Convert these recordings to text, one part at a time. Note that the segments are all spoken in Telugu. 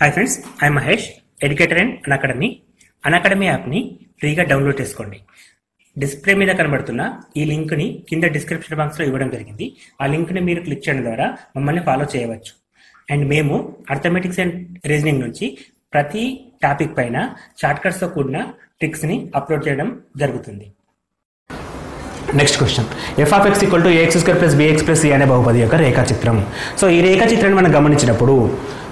Hi friends, I Mahesh, educator and Unacademy. Unacademy యాప్ని ఫ్రీగా డౌన్లోడ్ చేసుకోండి. డిస్ప్లే మీద కనబడుతున్న ఈ లింక్ని కింద డిస్క్రిప్షన్ బాక్స్లో ఇవ్వడం జరిగింది. ఆ లింక్ని మీరు క్లిక్ చేయడం ద్వారా మమ్మల్ని ఫాలో చేయవచ్చు. అండ్ మేము అర్థమెటిక్స్ అండ్ రీజనింగ్ నుంచి ప్రతి టాపిక్ పైన షార్ట్కట్స్తో కూడిన ట్రిక్స్ని అప్లోడ్ చేయడం జరుగుతుంది. Next question, F of X equal to a x square plus b x plus C అనే బహుపది యొక్క రేఖాచిత్రం. సో ఈ రేఖాచిత్రాన్ని మనం గమనించినప్పుడు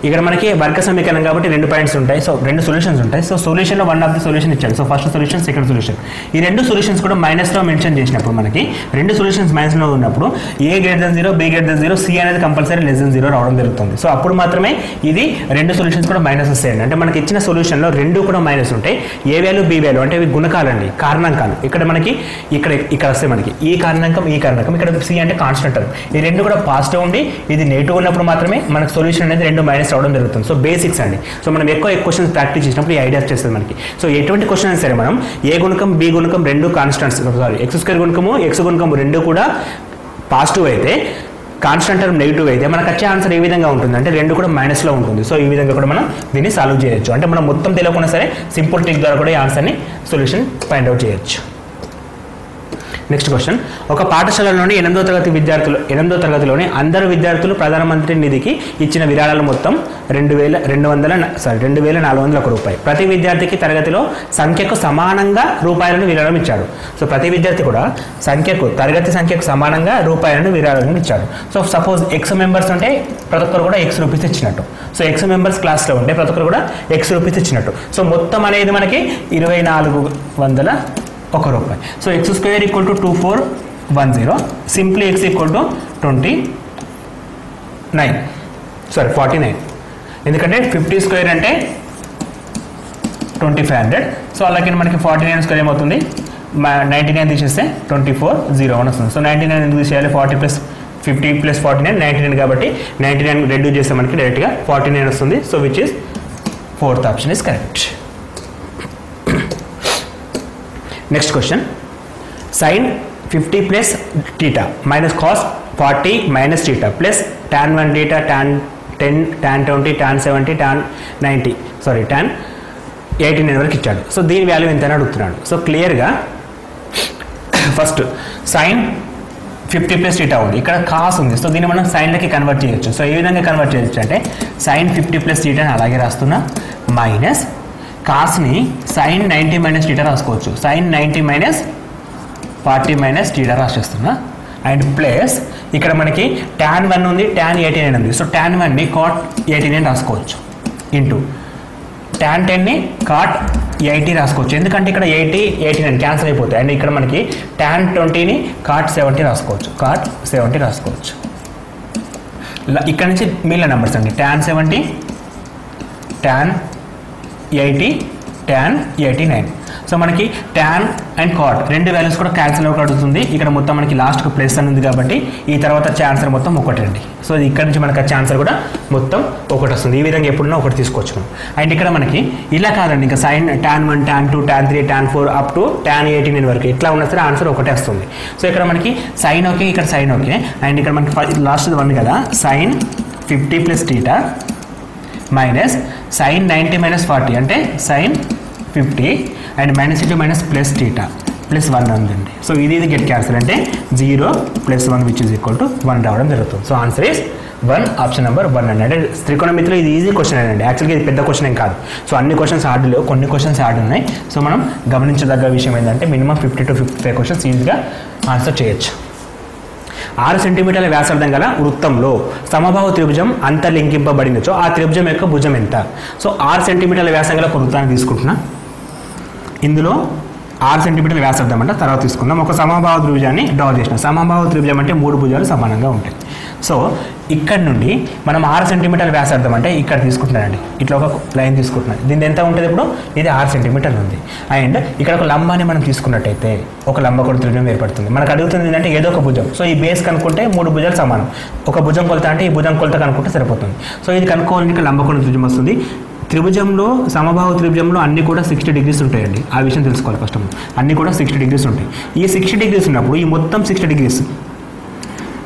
ఇక్కడ మనకి వర్గ సమీకరణం కాబట్టి 2 పాయింట్స్ ఉంటాయి. సో 2 సొల్యూషన్స్ ఉంటాయి. సో సొల్యూషన్లో వన్ ఆఫ్ ది సొల్యూషన్ ఇచ్చాడు. So first solution, second solution. ఈ 2 సొల్యూషన్స్ కూడా మైనస్లో మెన్షన్ చేసినప్పుడు మనకి 2 సొల్యూషన్స్ మైనస్లో ఉన్నప్పుడు A greater than 0, B greater than 0, C అనేది కంపల్సరీ లెస్ దెన్ 0 రావడం జరుగుతుంది. సో అప్పుడు మాత్రమే ఇది 2 సొల్యూషన్స్ కూడా మైనస్ వస్తాయండి. అంటే మనకి ఇచ్చిన సొల్యూషన్లో 2 కూడా మైనస్ ఉంటాయి. ఏ వాల్యూ, బి వాల్యూ అంటే ఇవి గుణకాలండి, కారణాంకాలు. ఇక్కడ మనకి ఇక్కడ వస్తే మనకి ఈ కారణాంకం, ఈ కారణాంకం, ఇక్కడ సి అంటే కాన్స్టెంట్ టర్మ్. ఈ 2 కూడా పాజిటివ్ ఉండి ఇది నెగిటివ్ ఉన్నప్పుడు మాత్రమే మనకు సొల్యూషన్ అనేది 2 మైనస్ రావడం జరుగుతుంది. సో బేసిక్స్ అండి. సో మనం ఎక్కువ క్వశ్చన్స్ ప్రాక్టీస్ చేసినప్పుడు ఈ ఐడియా వచ్చేస్తుంది మనకి. సో ఎటువంటి క్వశ్చన్ అయినా సరే మనం ఏ గుణకం, బి గుణకం 2 కాన్స్టెంట్స్, సారీ ఎక్స్ స్క్వేర్ గుణకము, ఎక్స్ గుణకం 2 కూడా పాజిటివ్ అయితే, కాన్స్టెంట్ టర్మ్ నెగిటివ్ అయితే మనకు వచ్చే ఆన్సర్ ఏ విధంగా ఉంటుంది అంటే 2 కూడా మైనస్లో ఉంటుంది. సో ఈ విధంగా కూడా మనం దీన్ని సాల్వ్ చేయొచ్చు. అంటే మనం మొత్తం తెలియకుండా సరే సింపుల్ ట్రిక్ ద్వారా కూడా ఈ ఆన్సర్ని సొల్యూషన్ ఫైండ్ అవుట్ చేయొచ్చు. నెక్స్ట్ క్వశ్చన్, ఒక పాఠశాలలోని 8వ తరగతిలోని అందరు విద్యార్థులు ప్రధానమంత్రి నిధికి ఇచ్చిన విరాళాలు మొత్తం 2,401 రూపాయలు. ప్రతి విద్యార్థికి తరగతిలో సంఖ్యకు సమానంగా రూపాయలను విరాళం ఇచ్చాడు. సో ప్రతి విద్యార్థి కూడా తరగతి సంఖ్యకు సమానంగా రూపాయలను విరాళాలను ఇచ్చాడు. సో సపోజ్ ఎక్స్ మెంబర్స్ ఉంటే ప్రతి ఒక్కరు కూడా ఎక్స్ రూపీస్ ఇచ్చినట్టు. సో ఎక్స్ మెంబర్స్ క్లాస్లో ఉంటే ప్రతి ఒక్కరు కూడా ఎక్స్ రూపీస్ ఇచ్చినట్టు. సో మొత్తం అనేది మనకి 2,401 రూపాయి. So X square equal to 2410, simply X equal to 49. ఎందుకంటే 50 స్క్వేర్ అంటే 2500. సో అలాగే మనకి 49 స్క్వేర్ ఏమవుతుంది, 99 తీసేస్తే 2401 వస్తుంది. సో 99 ఎందుకు తీసేయాలి, 40 ప్లస్ 50 ప్లస్ 49 99 కాబట్టి 99 రెడ్యూస్ చేస్తే మనకి డైరెక్ట్గా 49 వస్తుంది. So which is 4th option is correct. Next question, sine 50 plus theta minus cos 40 minus theta plus tan 1 టీటా, tan 10, tan 20, tan 70, tan 90, sorry tan 89 వరకు ఇచ్చాడు. సో దీని వాల్యూ ఎంత అని అడుగుతున్నాడు. సో క్లియర్గా ఫస్ట్ సైన్ 50 ప్లస్ టీటా ఉంది, ఇక్కడ కాస్ ఉంది. సో దీన్ని మనం సైన్లకి కన్వర్ట్ చేయొచ్చు. సో ఏ విధంగా కన్వర్ట్ చేయొచ్చు అంటే సైన్ 50 ప్లస్ టీటాని అలాగే రాస్తున్నా, మైనస్ కాస్ని సైన్ 90 మైనస్ టీటా రాసుకోవచ్చు. సైన్ 90 మైనస్ 40 మైనస్ టీటా రాసేస్తున్నా. అండ్ ప్లస్ ఇక్కడ మనకి tan 1 ఉంది, tan 89 ఉంది. సో tan 1ని cot 89 రాసుకోవచ్చు. ఇంటూ tan 10ని cot 80 రాసుకోవచ్చు. ఎందుకంటే ఇక్కడ 80, 89 క్యాన్సిల్ అయిపోతాయి. అండ్ ఇక్కడ మనకి tan 20ని cot 70 రాసుకోవచ్చు. cot 70 రాసుకోవచ్చు. ఇక్కడ నుంచి మిగిలిన నెంబర్స్ అండి, tan 70, tan 80, tan 89. సో మనకి tan అండ్ cot 2 వాల్యూస్ కూడా క్యాన్సిల్ అవ్వకడుతుంది. ఇక్కడ మొత్తం మనకి లాస్ట్కి ప్లస్ అని ఉంది కాబట్టి ఈ తర్వాత ఆన్సర్ మొత్తం 1 అండి. సో ఇక్కడ నుంచి మనకి ఆన్సర్ కూడా మొత్తం 1 వస్తుంది. ఈ విధంగా ఎప్పుడున్నా 1 తీసుకోవచ్చు మనం. అండ్ ఇక్కడ మనకి ఇలా కాదండి, ఇంకా sine tan 1, tan 2, tan 3, tan 4 up to tan 89 వరకు ఎట్లా ఉన్నా సరే ఆన్సర్ 1 వస్తుంది. సో ఇక్కడ మనకి సైన్ ఓకే, ఇక్కడ సైన్ ఓకే. అండ్ ఇక్కడ మనకి లాస్ట్ 1 కదా, sine 50 plus theta minus sine 90 minus 40 అంటే sine 50 and minus into minus plus theta plus 1 ఉందండి. సో ఇది గెట్ క్యాన్సల్ అంటే 0 plus 1 which is equal to 1 రావడం జరుగుతుంది. So answer is 1, option number 1 అండి. అంటే త్రికోణమితిలో ఇది ఈజీ క్వశ్చన్ అండి. యాక్చువల్గా ఇది పెద్ద క్వశ్చన్ ఏం కాదు. సో అన్ని క్వశ్చన్స్ హార్డ్ లేవు, కొన్ని క్వశ్చన్స్ హార్డ్ ఉన్నాయి. సో మనం గమనించదగ్గ విషయం ఏంటంటే మినిమం 50 to 55 క్వశ్చన్స్ ఈజీగా ఆన్సర్ చేయొచ్చు. 6 సెంటీమీటర్ల వ్యాసార్థం గల వృత్తంలో సమబాహు త్రిభుజం అంతర్లింకింపబడినచో ఆ త్రిభుజం యొక్క భుజం ఎంత? సో 6 సెంటీమీటర్ల వ్యాసం గల ఒక వృత్తాన్ని తీసుకుంటున్నా. ఇందులో 6 సెంటీమీటర్ల వ్యాసార్థం అంటే తర్వాత తీసుకుందాం. ఒక సమబాహు త్రిభుజాన్ని డ్రా చేసిన. సమబాహు త్రిభుజం అంటే 3 భుజాలు సమానంగా ఉంటాయి. సో ఇక్కడ నుండి మనం 6 సెంటీమీటర్ల వ్యాసార్థం అంటే ఇక్కడ తీసుకుంటున్నానండి, ఇట్లా ఒక లైన్ తీసుకుంటున్నాను. దీని ఎంత ఉంటుంది ఇప్పుడు, ఇది 6 సెంటీమీటర్లు ఉంది. అండ్ ఇక్కడ ఒక లంబాన్ని మనం తీసుకున్నట్టయితే ఒక లంబకోణ త్రిభుజం ఏర్పడుతుంది. మనకు అడుగుతుంది ఏంటంటే ఏదో ఒక భుజం. సో ఈ బేస్ కనుక్కుంటే 3 భుజాలు సమానం. ఒక భుజం కొలత అంటే ఈ భుజం కొలత కనుక్కుంటే సరిపోతుంది. సో ఇది కనుక్కోవాలని లంబకోణ త్రిభుజం వస్తుంది. త్రిభుజంలో సమబాహు త్రిభుజంలో అన్ని కూడా 60 degrees ఉంటాయండి. ఆ విషయం తెలుసుకోవాలి ఫస్ట్. అన్ని కూడా 60 degrees ఉంటాయి. ఈ 60 degrees ఉన్నప్పుడు ఈ మొత్తం 60 degrees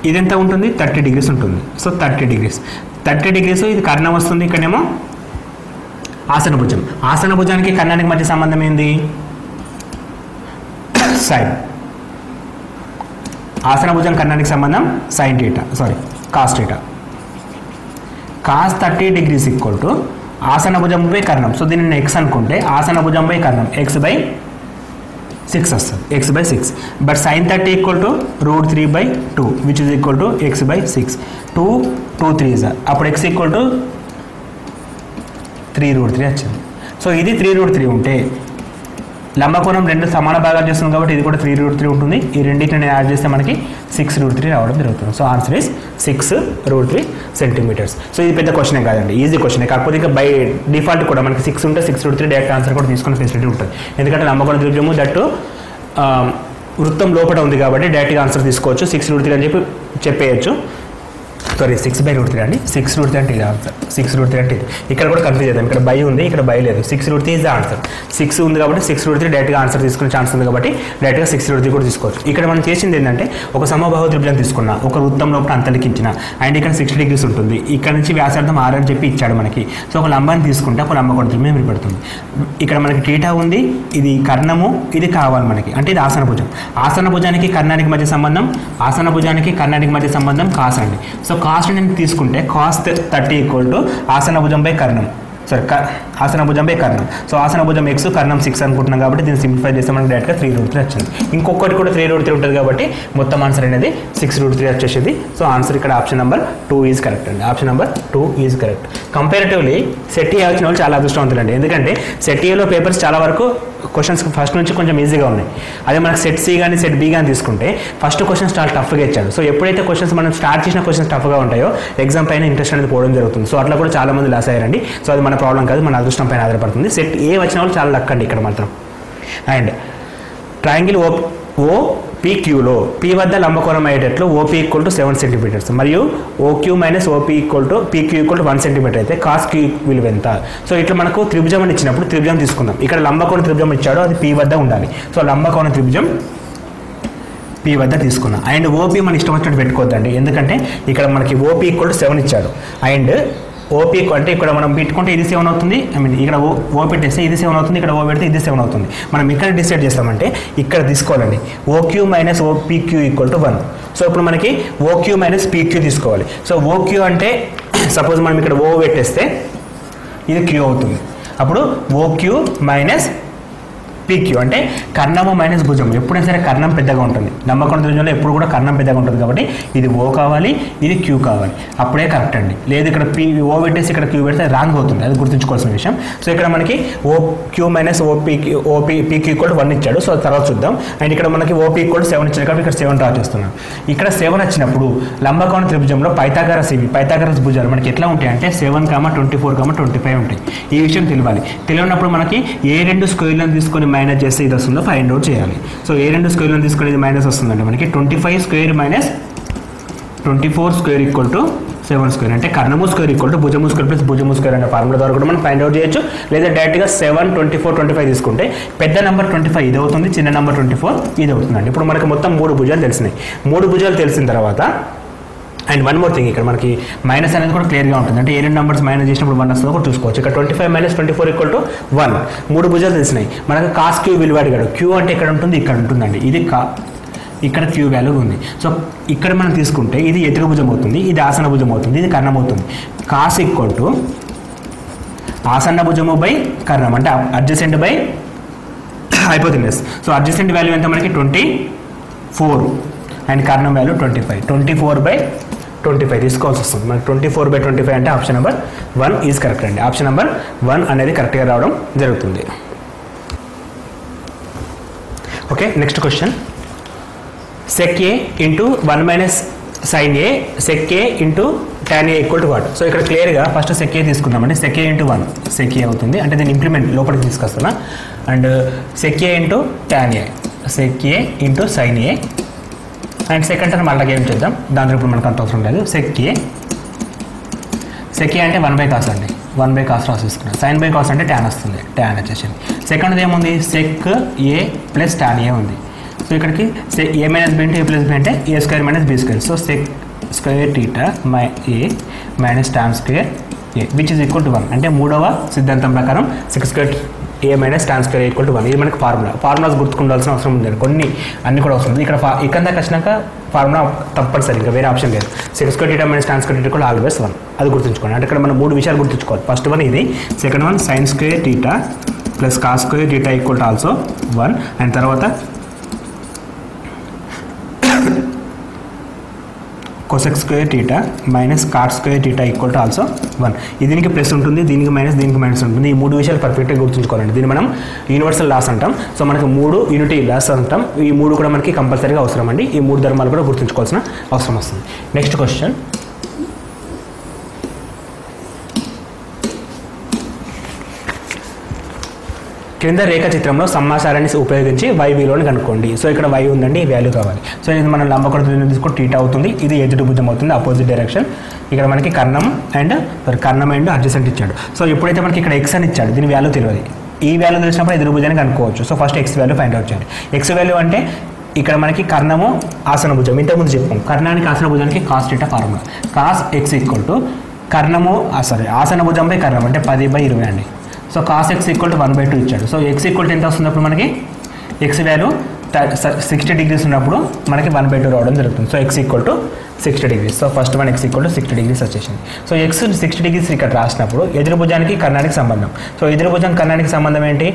ఇదెంత ఉంటుంది, 30 degrees ఉంటుంది. సో 30 degrees ఇది కర్ణం వస్తుంది, ఇక్కడేమో ఆసన భుజం. ఆసన భుజానికి కర్ణానికి మధ్య సంబంధం ఏంది? సైన్. ఆసన భుజం కర్ణానికి సంబంధం sine theta, cos theta. Cos 30 degrees equal to ఆసన భుజం బై కర్ణం. సో దీన్ని ఎక్స్ అనుకుంటే ఆసన భుజం బై కర్ణం x/6 వస్తుంది, x/6. But sine 30 equal to √3/2 which is equal to x/6. 2 3s అప్పుడు x ఈక్వల్ టు 3√3 వచ్చింది. సో ఇది 3√3 ఉంటే లంబకోణం రెండు సమాన భాగాలు చేస్తుంది కాబట్టి ఇది కూడా 3√3 ఉంటుంది. ఈ రెండింటిని యాడ్ చేస్తే మనకి 6√3 రావడం జరుగుతుంది. So answer is 6√3 centimetres. So ఇది పెద్ద క్వశ్చనే కాదండి, ఈజీ క్వశ్చనే. కాకపోతే ఇక బై డిఫాల్ట్ కూడా మనకి 6 ఉంటే 6√3 డైరెక్ట్ ఆన్సర్ కూడా తీసుకునే ఫెసిలిటీ ఉంటుంది. ఎందుకంటే లంబకోణ త్రిభుజము దట్టు వృత్తం లోపల ఉంది కాబట్టి డైరెక్ట్గా ఆన్సర్ తీసుకోవచ్చు. 6√3 అని చెప్పేయచ్చు. 6/√3 అండి. 6√3 అంటే ఇది ఆన్సర్. 6√3 అంటే ఇది. ఇక్కడ కూడా కన్ఫ్యూజ్ అవుతాం, ఇక్కడ బై ఉంది, ఇక్కడ బై లేదు. 6√3 ఇస్ ద ఆన్సర్. 6 ఉంది కాబట్టి 6√3 డైరెక్ట్గా ఆన్సర్ తీసుకునే ఛాన్స్ ఉంది కాబట్టి డైరెక్ట్గా 6√3 కూడా తీసుకోవచ్చు. ఇక్కడ మనం చేసింది ఏంటంటే ఒక సమబాహు త్రిభుజం తీసుకున్నా, ఒక వృత్తం లోపల అంతలికించిన, అండ్ ఇక్కడ 60 degrees ఉంటుంది. ఇక్కడ నుంచి వ్యాసార్థం 6 అని చెప్పి ఇచ్చాడు మనకి. సో ఒక లంబాన్ని తీసుకుంటే ఒక లంబకోణ త్రిభుజం ఏర్పడుతుంది. ఇక్కడ మనకి టీటా ఉంది, ఇది కర్ణము, ఇది కావాలి మనకి, అంటే ఇది ఆసన భుజం. ఆసన భుజానికి కర్ణానికి మధ్య సంబంధం, ఆసన భుజానికి కర్ణానికి మధ్య సంబంధం కాస్ అండి. సో కాస్ట్ నేను తీసుకుంటే కాస్ 30 ఈక్వల్ టు ఆసన భుజం బై కర్ణం, ఆసన భుజం బై కర్ణం. సో ఆసన భుజం x, కర్ణం 6 అనుకుంటున్నాం కాబట్టి దీన్ని సింప్లిఫై చేస్తే మనకి డైరెక్ట్గా 3√3 వచ్చింది. ఇంకొకటి కూడా 3√3 ఉంటుంది కాబట్టి మొత్తం ఆన్సర్ అనేది 6√3 వచ్చేసింది. సో ఆన్సర్ ఇక్కడ ఆప్షన్ నెంబర్ 2 ఈజ్ కరెక్ట్ అండి. Option number 2 is correct. Comparatively set A వచ్చిన వాళ్ళు చాలా అదృష్టవంతులండి. ఎందుకంటే సెట్ ఏలో పేపర్స్ చాలా వరకు క్వశ్చన్స్ ఫస్ట్ నుంచి కొంచెం ఈజీగా ఉన్నాయి. అదే మనకు సెట్ సి కానీ సెట్ బి కానీ తీసుకుంటే ఫస్ట్ క్వశ్చన్స్ చాలా టఫ్గా ఇచ్చాడు. సో ఎప్పుడైతే క్వశ్చన్స్ మనం స్టార్ట్ చేసిన క్వశ్చన్స్ టఫ్గా ఉంటాయో ఎగ్జామ్ పైన ఇంట్రెస్ట్ అనేది పోవడం జరుగుతుంది. సో అట్లా కూడా చాలా మంది లాస్ అయ్యారండి. సో అది మన ప్రాబ్లం కాదు, మన అదృష్టం పైన ఆధారపడుతుంది. సెట్ ఏ వచ్చిన వాళ్ళు చాలా లక్ అండి ఇక్కడ మాత్రం. అండ్ ట్రయాంగిల్ ఓపీక్యూలో పి వద్ద లంబకోణం అయ్యేటట్లు ఓపీ ఈక్వల్ టు 7 సెంటీమీటర్స్ మరియు OQ minus OP equal to PQ equal to 1 centimetre అయితే కాస్ క్యూ విలువ ఎంత? సో ఇట్లా మనకు త్రిభుజం అని ఇచ్చినప్పుడు త్రిభుజం తీసుకుందాం. ఇక్కడ లంబకోణ త్రిభుజం ఇచ్చాడు, అది పి వద్ద ఉండాలి. సో లంబకోణ త్రిభుజం పి వద్ద తీసుకున్నాం. అండ్ ఓపీ మన ఇష్టం వచ్చినట్టు పెట్టుకోవద్దండి, ఎందుకంటే ఇక్కడ మనకి ఓపీ ఈక్వల్ టు 7 ఇచ్చాడు. అండ్ ఓపీ అంటే ఇక్కడ మనం పెట్టుకుంటే ఇది 7 అవుతుంది, ఇక్కడ ఓ పెట్టేస్తే ఇది 7 అవుతుంది, ఇక్కడ ఓ పెడితే ఇది 7 అవుతుంది. మనం ఇక్కడ డిసైడ్ చేస్తామంటే ఇక్కడ తీసుకోవాలండి. OQ minus OPQ equal to 1. So ఇప్పుడు మనకి ఓక్యూ మైనస్ పీక్యూ తీసుకోవాలి. సో ఓక్యూ అంటే సపోజ్ మనం ఇక్కడ ఓ పెట్టేస్తే ఇది క్యూ అవుతుంది. అప్పుడు ఓక్యూ మైనస్ పీక్యూ అంటే కర్ణము మైనస్ భుజం. ఎప్పుడైనా సరే కర్ణం పెద్దగా ఉంటుంది. లంబకోణ త్రిభుజంలో ఎప్పుడు కూడా కర్ణం పెద్దగా ఉంటుంది కాబట్టి ఇది ఓ కావాలి, ఇది క్యూ కావాలి, అప్పుడే కరెక్ట్ అండి. లేదు ఇక్కడ ఓ పెట్టేసి ఇక్కడ క్యూ పెడితే రాంగ్ అవుతుంది, అది గుర్తుంచుకోవాల్సిన విషయం. సో ఇక్కడ మనకి OQ minus PQ equal to 1 ఇచ్చాడు. సో తర్వాత చూద్దాం. అండ్ ఇక్కడ మనకి ఓపీ ఈక్వల్ టు 7 ఇచ్చాడు కాబట్టి ఇక్కడ 7 డ్రా చేస్తున్నాం. ఇక్కడ 7 వచ్చినప్పుడు లంబకోణ త్రిభుజంలో పైథాగరస్ భుజాలు మనకి ఎట్లా ఉంటాయి అంటే 7, 24, 25 ఉంటాయి. ఈ విషయం తెలియాలి. తెలియనప్పుడు మనకి ఏ రెండు స్క్వేర్లను తీసుకొని మైనస్ చేస్తే ఇది వస్తుందో ఫైండ్ అవుట్ చేయాలి. సో ఏ రెండు స్క్వేర్లను తీసుకొని ఇది మైనస్ వస్తుందంటే మనకి 25 square minus 24 square equal to 7 square అంటే కర్ణము స్క్వేర్ ఈక్వల్ టు భుజము స్క్వేర్ ప్లస్ భుజము స్క్వేర్ అనే ఫార్ములా ద్వారా కూడా మనం ఫైండ్ అవుట్ చేయొచ్చు. లేదా డైరెక్ట్గా 7, 24, 25 తీసుకుంటే పెద్ద నెంబర్ 25 ఇది అవుతుంది, చిన్న నెంబర్ 24 ఇది అవుతుందండి. ఇప్పుడు మనకి మొత్తం 3 భుజాలు తెలిసినాయి. 3 భుజాలు తెలిసిన తర్వాత అండ్ వన్ మోర్ థింగ్, ఇక్కడ మనకి మైనస్ అనేది కూడా క్లియర్గా ఉంటుంది. అంటే ఏ రెండు నెంబర్స్ మైనస్ చేసినప్పుడు 1 వస్తుందో కూడా చూసుకోవచ్చు. ఇక్కడ 25 మైనస్ 24 ఈక్వల్ టు 1. 3 భుజాలు తెలిసినాయి. మనకు కాస్ క్యూ విలువ అడిగాడు. క్యూ అంటే ఇక్కడ ఉంటుంది, ఇక్కడ ఉంటుందండి. ఇది ఇక్కడ క్యూ వాల్యూ ఉంది. సో ఇక్కడ మనం తీసుకుంటే ఇది ఎదురు భుజం అవుతుంది, ఇది ఆసన భుజం అవుతుంది, ఇది కర్ణం అవుతుంది. కాస్ ఈక్వల్ టు ఆసన్న భుజము బై కర్ణం అంటే adjacent by hypotenuse. So adjacent value ఎంత మనకి 24 అండ్ కర్ణం వాల్యూ 25. 24/25 తీసుకోవాల్సి వస్తుంది. మనకి 24/25 అంటే ఆప్షన్ నెంబర్ 1 ఈజ్ కరెక్ట్ అండి. ఆప్షన్ నెంబర్ 1 అనేది కరెక్ట్గా రావడం జరుగుతుంది. Okay, next question. Sec A into 1 minus sine A sec A into tan A equal to what? So ఇక్కడ క్లియర్గా ఫస్ట్ సెక్ ఏ తీసుకుందామండి. Sec A into 1 sec A అవుతుంది, అంటే దీన్ని ఇంప్లిమెంట్ లోపలికి తీసుకొస్తున్నా. And sec A into tan A, sec A into sine A. And second term అలాగే ఏం చేద్దాం, దాంట్లో ఇప్పుడు మనకు అంత అవసరం లేదు. సెక్ ఏ అంటే 1/cos అండి, 1/cos రాసేసుకున్నాం. సైన్ బై కాస్ అంటే tan వస్తుంది, tan వచ్చేసింది. సెకండ్ ఏముంది, సెక్ ఏ ప్లస్ tan ఏ ఉంది. సో ఇక్కడికి ఏ మైనస్ బి అంటే ఏ ప్లస్ బి అంటే A square minus B square. So sec square theta A minus tan square A which is equal to 1 అంటే మూడవ సిద్ధాంతం ప్రకారం sec square A minus tan square equal to 1. ఇది మనకి ఫార్ములాస్ గుర్తుకుండాల్సిన అవసరం ఉంది. కొన్ని అన్ని కూడా వస్తుంది ఇక్కడ ఇక్కడ దాకా వచ్చినాక ఫార్ములా తప్పనిసరి, ఇంకా వేరే ఆప్షన్ లేదు. Sec square theta minus tan square equal always 1. అది గుర్తుంచుకోండి. అంటే ఇక్కడ మనం 3 విషయాలు గుర్తుంచుకోవాలి. ఫస్ట్ వన్ ఇది, second one sin square theta plus cos square theta equal to also 1, and తర్వాత cosec square theta minus cot square theta equal to also 1. దీనికి ప్లస్ ఉంటుంది, దీనికి మైనస్ ఉంటుంది. ఈ 3 విషయాలు పర్ఫెక్ట్గా గుర్తుంచుకోవాలండి. దీన్ని మనం యూనివర్సల్ లాస్ అంటాం. సో మనకి 3 యూనిటీ లాస్ అంటాం. ఈ 3 కూడా మనకి కంపల్సరీగా అవసరం అండి. ఈ 3 ధర్మాలు కూడా గుర్తుంచుకోవాల్సిన అవసరం వస్తుంది. నెక్స్ట్ క్వశ్చన్, క్రింద రేఖాచిత్రంలో సమాచారాన్ని ఉపయోగించి y విలువను కనుక్కోండి. సో ఇక్కడ y ఉందండి, ఈ వాల్యూ కావాలి. సో ఇది మనం లంబకోణ తీసుకుంటే టీటా అవుతుంది, ఇది ఎదురు భుజం అవుతుంది, అపోజిట్ డైరెక్షన్. ఇక్కడ మనకి కర్ణం అండ్ అడ్జసెంట్ ఇచ్చాడు. సో ఎప్పుడైతే మనకి ఇక్కడ x అని ఇచ్చాడు, దీని వాల్యూ తెలియదు. ఈ వాల్యూ తెలిసినప్పుడు ఎదురు భుజాన్ని కనుక్కోవచ్చు. So first x value find out చేయండి. x వాల్యూ అంటే ఇక్కడ మనకి కర్ణము ఆసన భుజం, ఇంతకుముందు చెప్పాం కర్ణానికి ఆసన భుజానికి cos theta formula. cos x equal to కర్ణము ఆసన భుజంపై కర్ణం అంటే 10/20 అండి. So cos x equal to 1/2 ఇచ్చాడు. సో x ఈక్వల్ టు ఎంత వస్తున్నప్పుడు మనకి x వాల్యూ 60 డిగ్రీస్ ఉన్నప్పుడు మనకి 1/2 రావడం జరుగుతుంది. So x equal to 60 degrees. So first one x equal to 60 degrees వచ్చేసింది. సో x 60 డిగ్రీస్ ఇక్కడ రాసినప్పుడు ఎదురు భుజానికి కర్ణానికి సంబంధం. సో ఎదురు భుజం కర్ణానికి సంబంధం ఏంటి?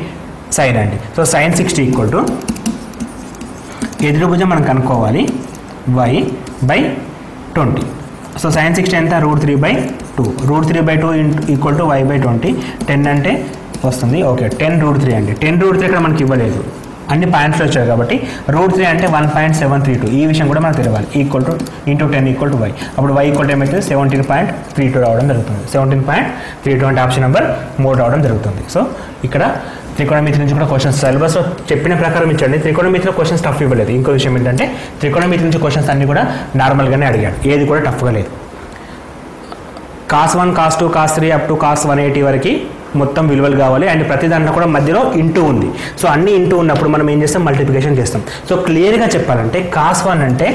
సైన్ అండి. సో sin 60 ఈక్వల్ టు ఎదురు భుజం మనం కనుక్కోవాలి y/20. సో sin 60 ఎంత? √3/2. √3/2 ఈక్వల్ టు y/20. 10 అంటే వస్తుంది. ఓకే, 10√3 అండి. 10√3 ఇక్కడ మనకి ఇవ్వలేదు, అన్ని పాయింట్స్లో వచ్చాయి కాబట్టి √3 అంటే 1.732. ఈ విషయం కూడా మనకు తెలియాలి. Equal to into 10 equal to y. అప్పుడు y ఈక్వల్ టు ఏమైతే 17.32 రావడం జరుగుతుంది. 17.32 అంటే ఆప్షన్ నెంబర్ 3 రావడం జరుగుతుంది. సో ఇక్కడ త్రికోణమితి నుంచి కూడా క్వశ్చన్స్ సిలబస్లో చెప్పిన ప్రకారం ఇచ్చండి. త్రికోణమితిలో క్వశ్చన్స్ టఫ్ ఇవ్వలేదు. ఇంకో విషయం ఏంటంటే త్రికోణమితి నుంచి క్వశ్చన్స్ అన్ని కూడా నార్మల్గానే అడిగాడు, ఏది కూడా టఫ్గా లేదు. cos 1 cos 2 cos 3 up to cos 180 వరకు మొత్తం విలువలు కావాలి. అండ్ ప్రతి దాంట్లో కూడా మధ్యలో ఇంటూ ఉంది. సో అన్ని ఇంటూ ఉన్నప్పుడు మనం ఏం చేస్తాం? మల్టిప్లికేషన్ చేస్తాం. సో క్లియర్గా చెప్పాలంటే cos 1 అంటే